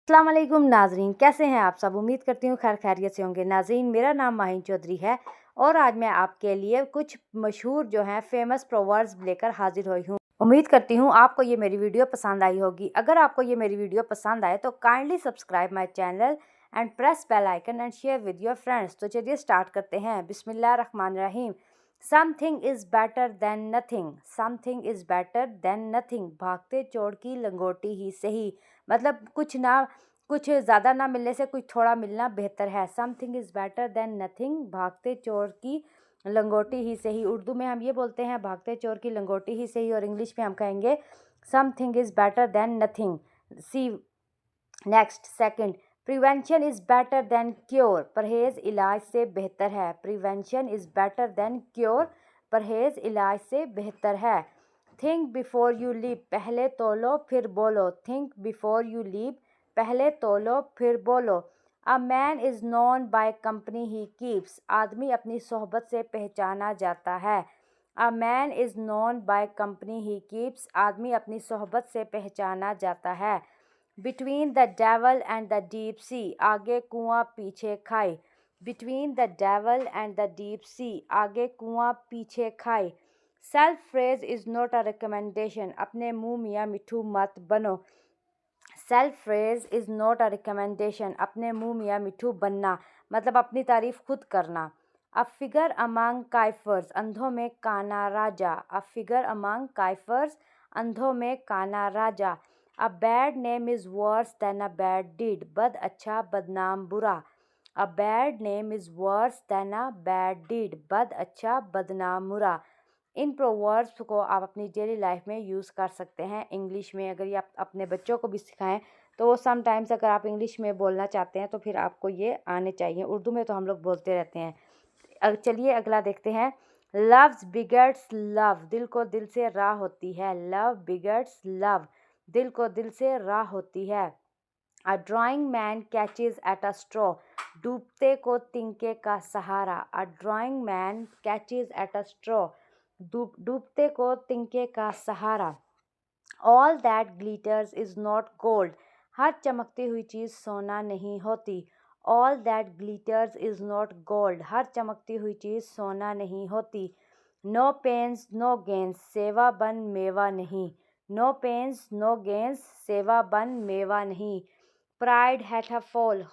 अस्सलाम वालेकुम नाजरीन, कैसे हैं आप सब। उम्मीद करती हूँ खैर खैरियत से होंगे। नाजरीन, मेरा नाम माहिन चौधरी है और आज मैं आपके लिए कुछ मशहूर जो हैं फेमस प्रोवर्ब्स लेकर हाजिर हुई हूँ। उम्मीद करती हूँ आपको ये मेरी वीडियो पसंद आई होगी। अगर आपको ये मेरी वीडियो पसंद आए तो kindly subscribe my channel and press bell icon and share with your friends. तो चलिए स्टार्ट करते हैं। बिस्मिल्लाहिर्रहमानिर्रहीम। Something is better than nothing. Something is better than nothing. भागते चोर की लंगोटी ही सही। मतलब कुछ ज़्यादा ना मिलने से कुछ थोड़ा मिलना बेहतर है। Something is better than nothing. भागते चोर की लंगोटी ही सही। उर्दू में हम ये बोलते हैं भागते चोर की लंगोटी ही सही, और इंग्लिश में हम कहेंगे something is better than nothing. See next second, prevention is better than cure. परहेज़ इलाज से बेहतर है। Prevention is better than cure. परहेज़ इलाज से बेहतर है। Think before you leave. पहले तोलो फिर बोलो। Think before you leave. पहले तोलो फिर बोलो। A man is known by company he keeps. आदमी अपनी सोहबत से पहचाना जाता है। A man is known by company he keeps. आदमी अपनी सोहबत से पहचाना जाता है। Between the devil and the deep sea. आगे कुआं पीछे खाई। Between the devil and the deep sea. आगे कुआं पीछे खाई। Self phrase is not a recommendation. अपने मुंह मियाँ मिठू मत बनो। Self phrase is not a recommendation. अपने मुंह मियाँ मिठू बनना मतलब अपनी तारीफ खुद करना। A figure among ciphers. अंधों में काना राजा। अ फिगर अमंग काइफर्स। अंधों में काना राजा। A bad name is worse than a bad deed. बद अच्छा बदनाम बुरा। A bad name is worse than a bad deed. बद अच्छा बदनाम बुरा। इन प्रोवर्ब्स को आप अपनी डेली लाइफ में यूज़ कर सकते हैं। इंग्लिश में अगर ये आप अपने बच्चों को भी सिखाएं तो वो समटाइम्स अगर आप इंग्लिश में बोलना चाहते हैं तो फिर आपको ये आने चाहिए। उर्दू में तो हम लोग बोलते रहते हैं। चलिए अगला देखते हैं। Loves begets love. दिल को दिल से राह होती है। Love begets love. दिल को दिल से राह होती है। A drowning man catches at a straw. डूबते को तिनके का सहारा। A drowning man catches at a straw. डूबते को तिनके का सहारा। All that glitters is not gold. हर चमकती हुई चीज़ सोना नहीं होती। All that glitters is not gold. हर चमकती हुई चीज़ सोना नहीं होती। No pains no gains. सेवा बन मेवा नहीं। No pains no gains. सेवा बन मेवा नहीं। Pride hath a fall.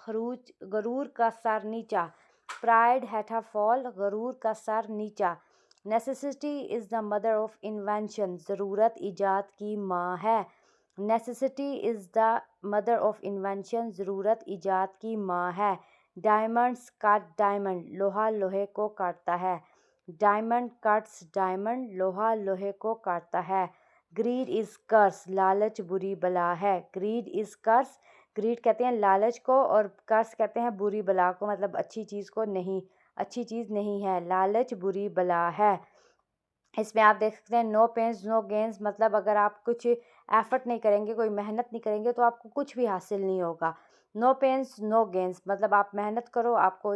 गरूर का सर नीचा। Pride hath a fall. गरूर का सर नीचा। Necessity is the mother of invention. ज़रूरत ईजाद की माँ है। Necessity is the mother of invention. ज़रूरत ईजाद की माँ है। Diamonds cut diamond. लोहा लोहे को काटता है। Diamond cuts diamond. लोहा लोहे को काटता है। ग्रीड इज़ कर्स। लालच बुरी बला है। Grid is curse. ग्रीड कहते हैं लालच को और कर्स कहते हैं बुरी बला को, मतलब अच्छी चीज़ को नहीं, अच्छी चीज़ नहीं है। लालच बुरी बला है। इसमें आप देख सकते हैं नो पेन्स नो गेन्स, मतलब अगर आप कुछ एफर्ट नहीं करेंगे, कोई मेहनत नहीं करेंगे तो आपको कुछ भी हासिल नहीं होगा। नो पेन्स नो गेन्स मतलब आप मेहनत करो, आपको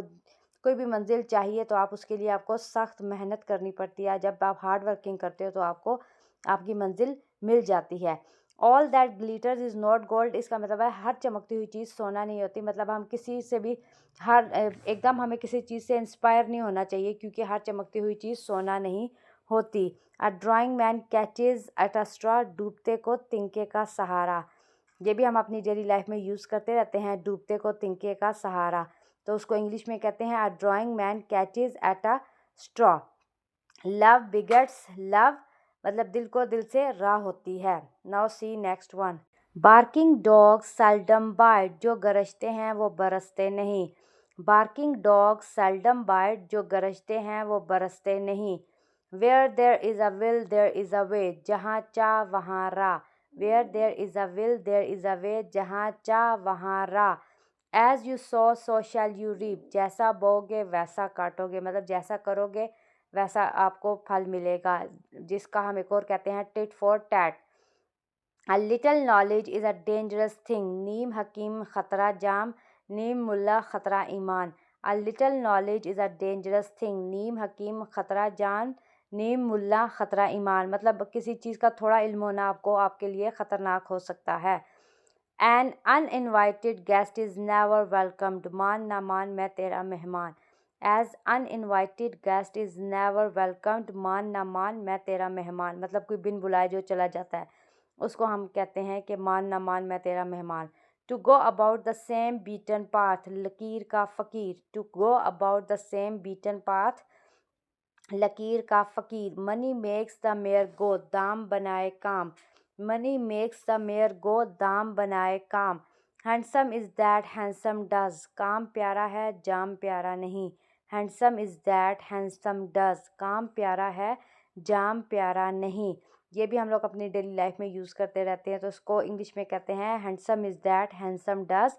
कोई भी मंजिल चाहिए तो आप उसके लिए आपको सख्त मेहनत करनी पड़ती है। जब आप हार्ड वर्किंग करते हो तो आपको आपकी मंजिल मिल जाती है। All that glitters is not gold. इसका मतलब है हर चमकती हुई चीज़ सोना नहीं होती। मतलब हम किसी से भी एकदम हमें किसी चीज़ से इंस्पायर नहीं होना चाहिए, क्योंकि हर चमकती हुई चीज़ सोना नहीं होती। A drowning man catches at a straw. डूबते को तिनके का सहारा। ये भी हम अपनी डेली लाइफ में यूज़ करते रहते हैं, डूबते को तिनके का सहारा। तो उसको इंग्लिश में कहते हैं a drowning man catches at a straw. Love begets love मतलब दिल को दिल से राह होती है। Now see next one. Barking dogs seldom bite. जो गरजते हैं वो बरसते नहीं। Barking dogs seldom bite. जो गरजते हैं वो बरसते नहीं। Where there is a will there is a way. जहाँ चाह वहाँ राह। Where there is a will there is a way. जहाँ चाह वहाँ राह। As you sow shall you reap. जैसा बोओगे वैसा काटोगे, मतलब जैसा करोगे वैसा आपको फल मिलेगा, जिसका हम एक और कहते हैं tit for tat. A little knowledge is a dangerous thing. नीम हकीम खतरा जाम। नीम मुल्ला खतरा ईमान। A little knowledge is a dangerous thing. नीम हकीम खतरा जान। नीम मुल्ला खतरा ईमान मतलब किसी चीज़ का थोड़ा इल्म होना आपको आपके लिए ख़तरनाक हो सकता है। An uninvited guest is never welcomed. मान ना मान मैं तेरा मेहमान. As uninvited guest is never welcomed. मान ना मान मैं तेरा मेहमान. मतलब कोई बिन बुलाए जो चला जाता है उसको हम कहते हैं कि मान ना मान मैं तेरा मेहमान. To go about the same beaten path. लकीर का फ़कीर. To go about the same beaten path. लकीर का फ़कीर. Money makes the mayor go. दाम बनाए काम. Money makes the mayor go. दाम बनाए काम. Handsome is that handsome does. काम प्यारा है जाम प्यारा नहीं. Handsome is that handsome does. काम प्यारा है जाम प्यारा नहीं. ये भी हम लोग अपनी डेली लाइफ में यूज़ करते रहते हैं, तो इसको इंग्लिश में कहते हैं handsome is that handsome does.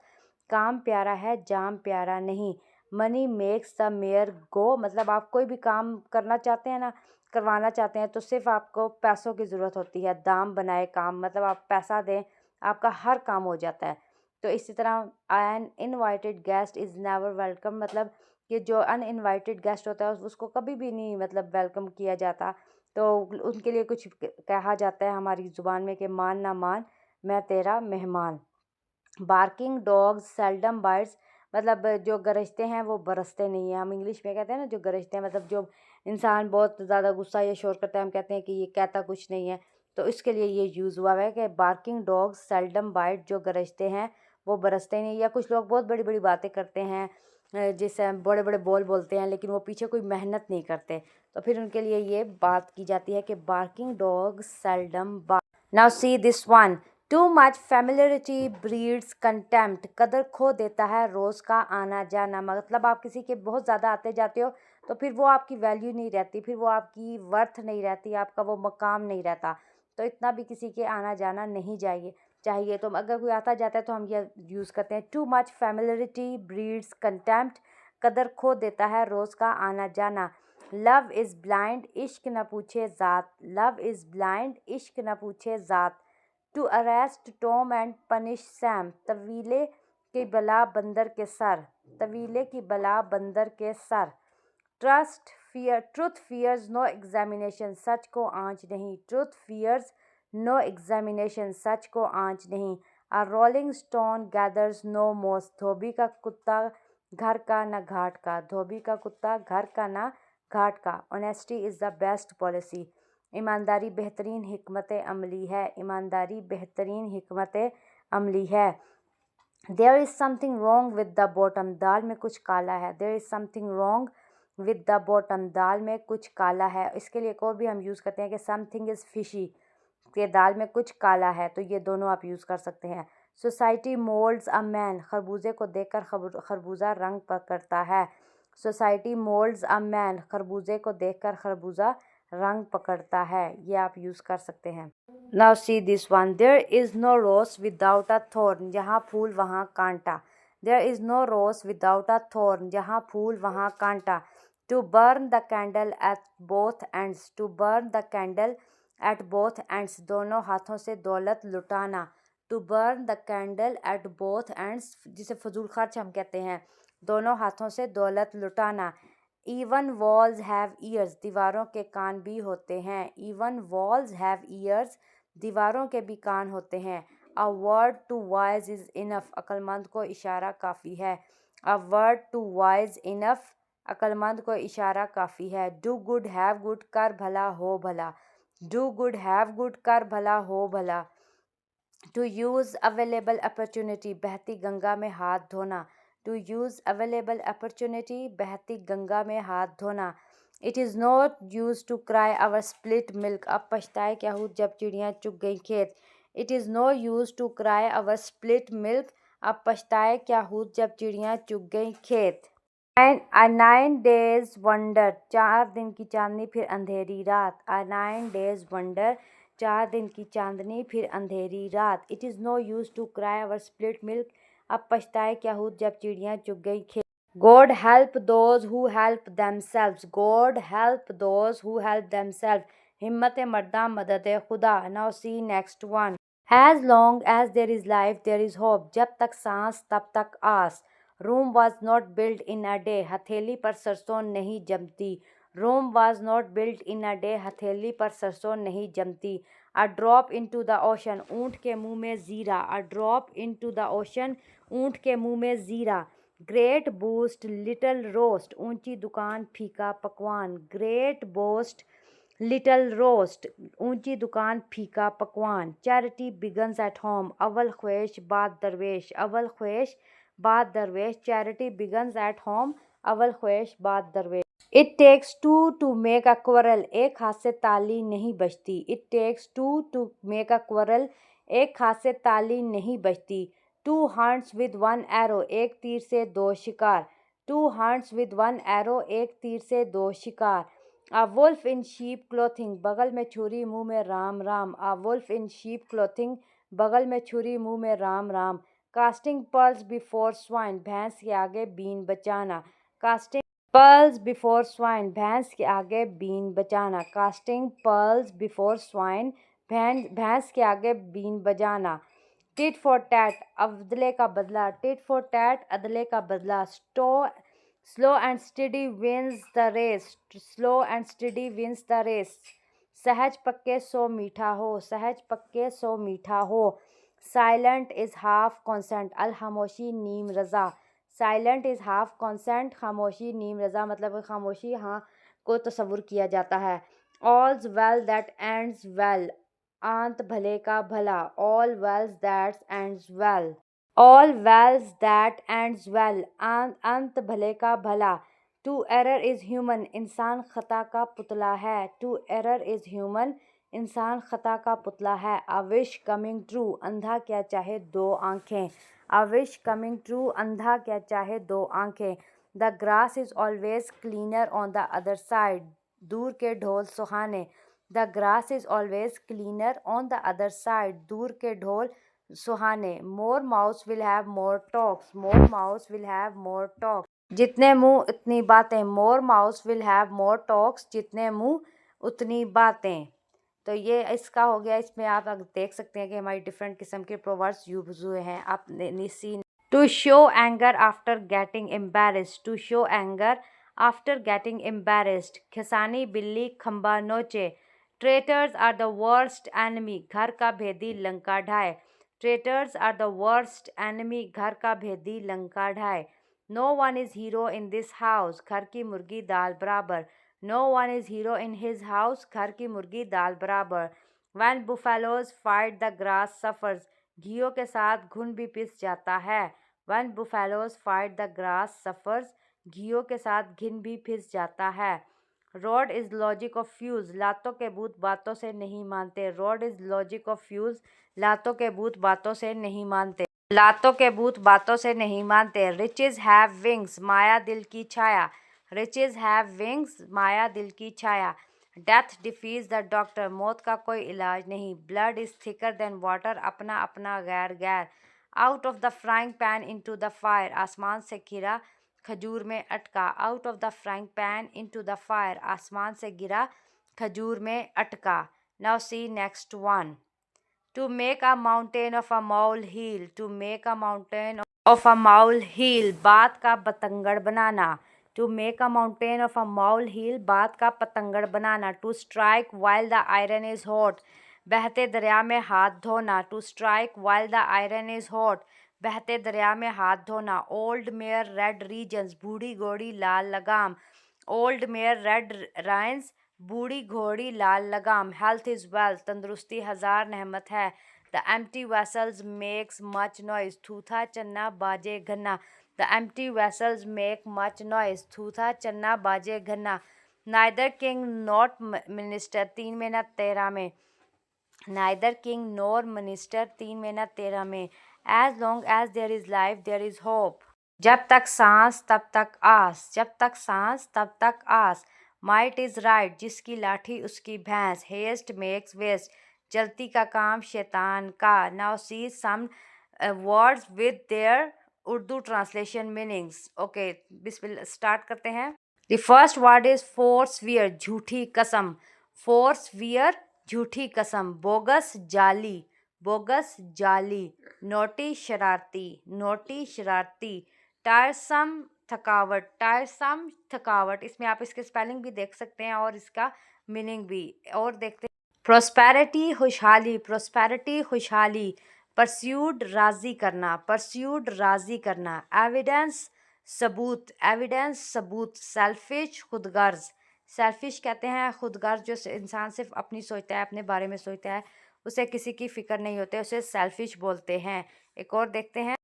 काम प्यारा है जाम प्यारा नहीं. मनी मेक्स द मेयर गो. मतलब आप कोई भी काम करना चाहते हैं ना, करवाना चाहते हैं, तो सिर्फ आपको पैसों की ज़रूरत होती है. दाम बनाए काम मतलब आप पैसा दें आपका हर काम हो जाता है. तो इसी तरह an invited guest is never welcome. मतलब कि जो अनइनवाइटेड गेस्ट होता है उसको कभी भी नहीं मतलब वेलकम किया जाता. तो उनके लिए कुछ कहा जाता है हमारी ज़ुबान में कि मान ना मान मैं तेरा मेहमान. Barking dogs seldom bytes. मतलब जो गरजते हैं वो बरसते नहीं हैं. हम इंग्लिश में कहते हैं ना जो गरजते हैं, मतलब जो इंसान बहुत ज़्यादा गुस्सा या शोर करता है हम कहते हैं कि ये कहता कुछ नहीं है. तो इसके लिए ये यूज़ हुआ है कि बार्किंग डॉग्स सेल्डम बाइट. जो गरजते हैं वो बरसते नहीं. या कुछ लोग बहुत बड़ी बड़ी बातें करते हैं, जैसे बड़े बड़े बोल बोलते हैं, लेकिन वो पीछे कोई मेहनत नहीं करते, तो फिर उनके लिए ये बात की जाती है कि barking dog seldom bark. Now see this one. Too much familiarity breeds contempt. कदर खो देता है रोज़ का आना जाना. मतलब आप किसी के बहुत ज़्यादा आते जाते हो तो फिर वो आपकी वैल्यू नहीं रहती, फिर वो आपकी वर्थ नहीं रहती, आपका वो मकाम नहीं रहता. तो इतना भी किसी के आना जाना नहीं चाहिए. तो अगर कोई आता जाता है तो हम ये यूज़ करते हैं. Too much familiarity breeds contempt. कदर खो देता है रोज़ का आना जाना. Love is blind. इश्क न पूछे ज़ात. Love is blind. इश्क न पूछे ज़ात. To arrest Tom and punish Sam. तवीले की बला बंदर के सर. तवीले की बला बंदर के सर. Truth fears no examination. सच को आँच नहीं. Truth fears no examination. सच को आँच नहीं. A rolling stone gathers no moss. धोबी का कुत्ता घर का न घाट का. धोबी का कुत्ता घर का न घाट का. Honesty is the best policy. ईमानदारी बेहतरीन हिकमत अमली है. ईमानदारी बेहतरीन हिकमत अमली है. There is something wrong with the bottom. दाल में कुछ काला है. There is something wrong with the bottom. दाल में कुछ काला है. इसके लिए एक और भी हम यूज़ करते हैं कि समथिंग इज़ फिशी. के दाल में कुछ काला है. तो ये दोनों आप यूज़ कर सकते हैं. Society moulds a man. खरबूजे को देखकर खरबूजा रंग पकड़ता है. Society moulds a man. खरबूजे को देखकर खरबूजा रंग पकड़ता है. ये आप यूज़ कर सकते हैं. Now see this one. There is no rose without a thorn. जहाँ फूल वहाँ कांटा. There is no rose without a thorn. जहाँ फूल वहाँ कांटा. To burn the candle at both ends. To burn the candle at both ends. दोनों हाथों से दौलत लुटाना. To burn the candle at both ends, जिसे फजूल खर्च हम कहते हैं. दोनों हाथों से दौलत लुटाना. Even walls have ears. दीवारों के कान भी होते हैं. Even walls have ears. दीवारों के भी कान होते हैं. A word to wise is enough. अक्लमंद को इशारा काफ़ी है. A word to wise enough. अक्लमंद को इशारा काफ़ी है. Do good have good. कर भला हो भला. Do good have good. कर भला हो भला. To use available opportunity. बहती गंगा में हाथ धोना. To use available opportunity. बहती गंगा में हाथ धोना. It is not use to cry our split milk. अब पछताए क्या हूँ जब चिड़ियाँ चुग गई खेत. It is no use to cry our split milk. अब पछताए क्या हूँ जब चिड़ियाँ चुग गई खेत. 9 days वंडर. 4 दिन की चांदनी फिर अंधेरी रात. 9 days वंडर. 4 दिन की चांदनी फिर अंधेरी रात. It is no use to cry our split milk. अब पछताए क्या हूँ जब चिड़ियाँ चुग गई खेत. God help those who help themselves. God help those who help themselves. हिम्मत मर्दा मदद खुदा. Now see next one. As long as there is life there is hope. जब तक सांस तब तक आस. Rome was not built in a day. हथेली पर सरसों नहीं जमती. Rome was not built in a day. हथेली पर सरसों नहीं जमती. A drop into the ocean, ऊँट के मुंह में जीरा। A drop into the ocean, ऊँट के मुंह में जीरा। ग्रेट बूस्ट लिटिल रोस्ट, ऊंची दुकान फीका पकवान। ग्रेट बोस्ट लिटिल रोस्ट, ऊंची दुकान फीका पकवान। चैरिटी बिगन्स एट होम, अव्वल ख्वाहिश बाद दरवेश। अव्वल ख्वाहिश बाद दरवेश। चैरिटी बिगन्स एट होम, अव्वल ख्वाहिश बाद दरवेश। It takes two make a quarrel, एक हाथ से ताली नहीं बजती। It takes two make a quarrel, एक हाथ से ताली नहीं बजती। Two hunts with one arrow, एक तीर से दो शिकार। Two hunts with one arrow, एक तीर से दो शिकार। A wolf in sheep clothing, बगल में छुरी मुंह में Ram Ram. A wolf in sheep clothing, बगल में छुरी मुंह में Ram Ram. Casting pearls before swine, भैंस के आगे बीन बचाना। कास्टिंग पर्ल्स बिफोर स्वाइन, भैंस के आगे बीन बजाना। कास्टिंग पर्ल्स बिफोर स्वाइन, भैंस के आगे बीन बजाना। टिट फॉर टैट, अदले का बदला। टिट फॉर टैट, अदले का बदला। Slow and study wins the race, slow and study wins the race. सहज पक्के सो मीठा हो, सहज पक्के सो मीठा हो। साइलेंट इज हाफ कॉन्सेंट, अल खामोशी नीम रजा। साइलेंट इज हाफ कॉन्सेंट, खामोशी नीम रजा, मतलब खामोशी हाँ को तस्वुर किया जाता है। All's well that ends well, अंत भले का भला। All wells that ends well, all wells that ends well, अंत भले का भला। टू एरर इज ह्यूमन, इंसान खता का पुतला है। टू एरर इज ह्यूमन, इंसान खता का पुतला है। अ विश कमिंग ट्रू, अंधा क्या चाहे दो आंखें। अ विश कमिंग ट्रू, अंधा क्या चाहे दो आंखें। The grass is always cleaner on the other side, दूर के ढोल सुहाने। The grass is always cleaner on the other side, दूर के ढोल सुहाने। More mouths will have more talks, more mouths will have more talks, जितने मुंह उतनी बातें। More mouths will have more talks, जितने मुंह उतनी बातें। तो ये इसका हो गया। इसमें आप देख सकते हैं कि हमारी डिफरेंट किस्म के प्रोवर्ब्स यूज हुए हैं। आपने seen to show anger after getting embarrassed, to show anger after getting embarrassed. खिसानी बिल्ली खंबा नोचे। Traitors are the worst enemy, घर का भेदी लंका ढाए। Traitors are the worst enemy, घर का भेदी लंका ढाए। No one is hero in this house, घर की मुर्गी दाल बराबर। No one is hero in his house, घर की मुर्गी दाल बराबर। When buffaloes fight the grass suffers, घियों के साथ घुन भी पिस जाता है। When buffaloes fight the grass suffers, घियों के साथ घिन भी पिस जाता है। Rod is logic of fools, लातों के भूत बातों से नहीं मानते। Rod is logic of fools, लातों के भूत बातों से नहीं मानते। लातों के भूत बातों से नहीं मानते। रिचेज हैव विंग्स, माया दिल की छाया। रिचेज हैव विंग्स, माया दिल की छाया। डेथ डिफीज द डॉक्टर, मौत का कोई इलाज नहीं। Blood is thicker than water, अपना अपना गैर गैर। Out of the frying pan into the fire, आसमान से गिरा खजूर में अटका। Out of the frying pan into the fire, आसमान से गिरा खजूर में अटका। Now see next one. To make a mountain of a molehill, to make a mountain of a molehill, बात का पतंगड़ बनाना। To make a mountain of a molehill, बात का पतंगड़ बनाना। To strike while the iron is hot, बहते दरिया में हाथ धोना। To strike while the iron is hot, बहते दरिया में हाथ धोना। Old mare red regions, बूढ़ी घोड़ी लाल लगाम। Old mare red reins, बूढ़ी घोड़ी लाल लगाम। हेल्थ इज वेल्थ, तंदुरुस्ती हजार नेमत है। The empty vessels makes much noise, थूथा चन्ना बाजे घन्ना। The empty vessels make much noise, थूथा चन्ना बाजे घन्ना। नाइदर किंग नॉट मिनिस्टर, 3 में न 13 में। नाइदर किंग नॉर मिनिस्टर, 3 में न 13 में। As long as there is life there is hope, जब तक सांस तब तक आस। जब तक सांस तब तक आस। माइट इज राइट, जिसकी लाठी उसकी भैंस। हेस्ट मेक्स वेस्ट, जल्दी का काम शैतान का। Now see some words with there Urdu translation meanings. Okay, बिस्मिल्लाह स्टार्ट करते हैं। The first word is forswear, झूठी कसम। फोर्सवियर, झूठी कसम। बोगस, जाली। बोगस, जाली। नोटी, शरारती। नोटी, शरारती। टायरसम, थकावट। टायरसम, थकावट। इसमें आप इसके स्पेलिंग भी देख सकते हैं और इसका मीनिंग भी। और देखते हैं प्रोस्पेरिटी खुशहाली, प्रोस्पेरिटी खुशहाली। परस्यूड राज़ी करना, परस्यूड राज़ी करना। एविडेंस सबूत, एविडेंस सबूत। सेल्फिश खुदगर्ज, सेल्फिश कहते हैं खुदगर्ज जो इंसान सिर्फ अपनी सोचता है, अपने बारे में सोचता है, उसे किसी की फ़िक्र नहीं होती, उसे सेल्फिश बोलते हैं। एक और देखते हैं।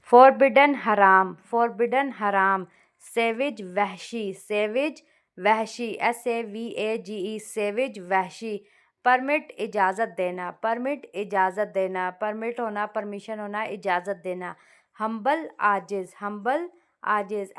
फॉरबिडन हराम, फॉरबिडन हराम। सेविज वहशी, सेविज वहशी। SAVAGE सेविज वहशी। परमिट इजाज़त देना, परमिट इजाज़त देना। परमिट होना, परमिशन होना, इजाज़त देना। हम्बल आजिज़, हम्बल आजिज़।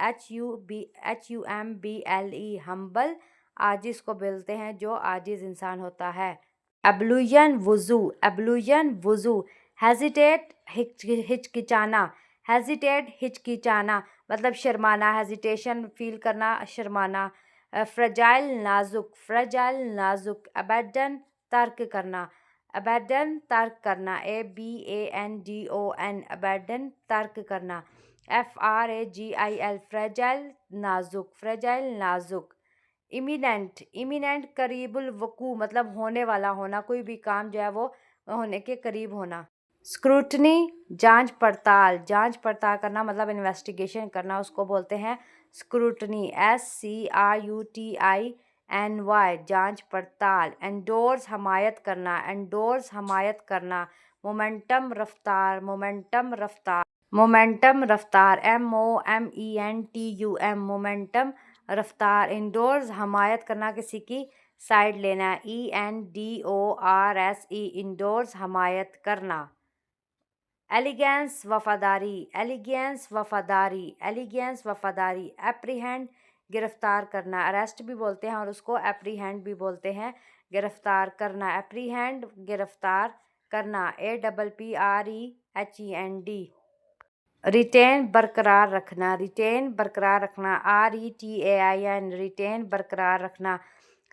HUMBLE हम्बल आजिज़ को बोलते हैं जो आजिज़ इंसान होता है। एब्लूजन वुज़ू, एब्लूजन वुज़ू। हेजिटेट हिचकिचाना, हेजिटेट हिचकिचाना मतलब शर्माना, हेजिटेशन फील करना, शर्माना। फ्रजाइल नाजुक, फ्रजाइल नाजुक। अबैंडन तर्क करना, अबैंडन तर्क करना। ABANDON अबैंडन तर्क करना। FRAGIL फ्रजाइल नाजुक, फ्रजाइल नाजुक। इमिनेंट, इमिनेंट करीबुल वकू मतलब होने वाला होना, कोई भी काम जो है वो होने के करीब होना। स्क्रूटनी जांच पड़ताल, जांच पड़ताल करना मतलब इन्वेस्टिगेशन करना, उसको बोलते हैं स्क्रूटनी। SCRUTINY जांच पड़ताल। एंडोर्स हमायत करना, एंडोर्स हमायत करना। मोमेंटम रफ्तार, मोमेंटम रफ्तार, मोमेंटम रफ्तार। MOMENTUM मोमेंटम रफ्तार। इंडोर्स हमायत करना, किसी की साइड लेना। ENDORSE इंडोर्स हमायत करना। एलिगेंस वफादारी, एलिगेंस वफादारी, एलिगेंस वफादारी। एप्रीहेंड गिरफ्तार करना, अरेस्ट भी बोलते हैं और उसको एप्रीहेंड भी बोलते हैं, गिरफ्तार करना। एप्रीहेंड गिरफ्तार करना। APPREHEND। रिटेन बरकरार रखना, रिटेन बरकरार रखना। RETAIN रिटेन बरकरार रखना।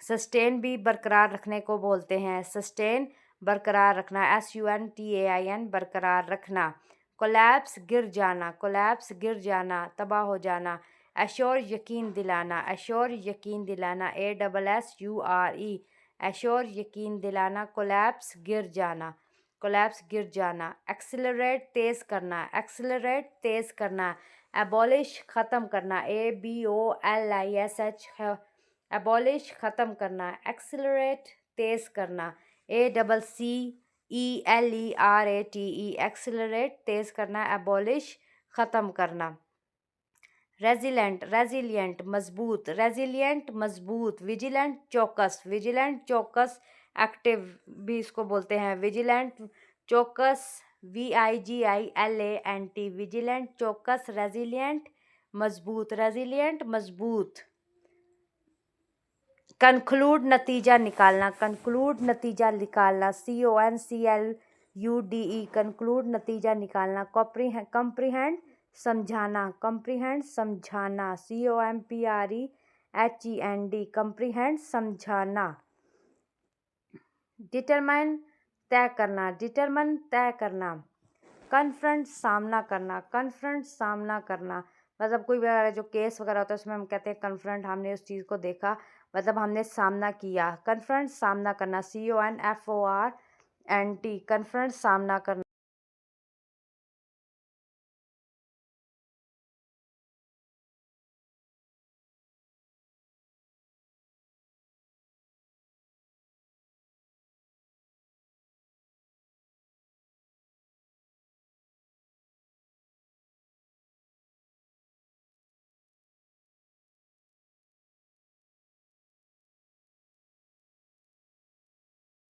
सस्टेन भी बरकरार रखने को बोलते हैं, सस्टेन बरकरार रखना। SUNTAIN बरकरार रखना। कोलैप्स गिर जाना, कोलैप्स गिर जाना, तबाह हो जाना। एश्योर यकीन दिलाना, एश्योर यकीन दिलाना। ASSURE एश्योर यकीन दिलाना। कोलैप्स गिर जाना, कोलैप्स गिर जाना। एक्सेलरेट तेज़ करना, एक्सेलरेट तेज़ करना। एबॉलिश ख़त्म करना। ABOLISH एबॉलिश ख़त्म करना। एक्सेलरेट तेज़ करना। ACCELERATE एक्सेलरेट तेज़ करना, एबॉलिश ख़त्म करना। रेजिलेंट, रेजिलियंट मजबूत, रेजिलियंट मजबूत। विजिलेंट चौकस, विजिलेंट चौकस एक्टिव भी इसको बोलते हैं। विजिलेंट चौकस VIGILANT विजिलेंट चौकस। रेजिलियंट मजबूत, रेजिलियंट मजबूत। कंक्लूड नतीजा निकालना, कंक्लूड नतीजा निकालना। CONCLUDE कंक्लूड नतीजा निकालना। कॉम्प्रीहेंड समझाना, कॉम्प्रीहेंड समझाना। COMPREHEND कॉम्प्रीहेंड समझाना। डिटरमाइन तय करना, डिटरमाइन तय करना। कन्फ्रंट सामना करना, कन्फ्रंट सामना करना मतलब कोई वगैरह जो केस वगैरह होता है उसमें हम कहते हैं कन्फ्रंट, हमने उस चीज़ को देखा मतलब हमने सामना किया। कन्फ्रंट सामना करना। CONFORNT कन्फ्रंट सामना करना।